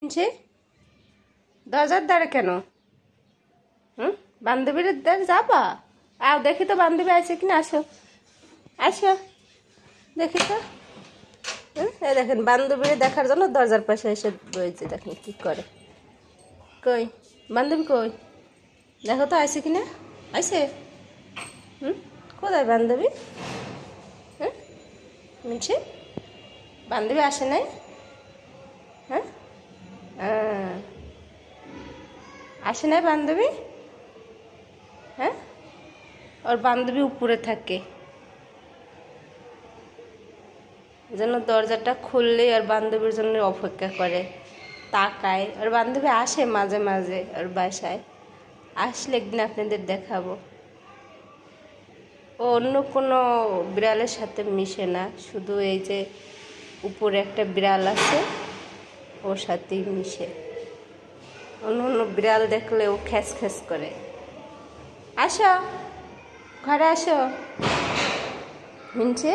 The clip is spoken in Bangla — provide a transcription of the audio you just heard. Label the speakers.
Speaker 1: মিনছি দরজার দ্বারে কেন? বান্ধবীর দ্বারে যাবা? আও দেখি তো বান্ধবী আছে কিনা। আসো আসো দেখি তো। এই দেখেন বান্ধবীর দেখার জন্য দরজার পাশে এসে রয়েছে। দেখেন কি করে। কই বান্ধবী কই? দেখো তো আছে কিনা। আছে? কোথায় বান্ধবী? মিনছি বান্ধবী আসে নাই? হ্যাঁ আসে নাই বান্ধবী? হ্যাঁ ওর বান্ধবী উপরে থাকে, যেন দরজাটা খুললেই ওর বান্ধবীর জন্য অপেক্ষা করে, তাকায়। ওর বান্ধবী আসে মাঝে মাঝে ওর বাসায়, আসলে একদিন আপনাদের দেখাবো। ও অন্য কোনো বিড়ালের সাথে মিশে না, শুধু এই যে উপরে একটা বিড়াল আছে ওর সাথেই মিশে। অন্য অন্য বিড়াল দেখলে ও খ্যাস খ্যাস করে। আসো ঘরে আসো মিনছে।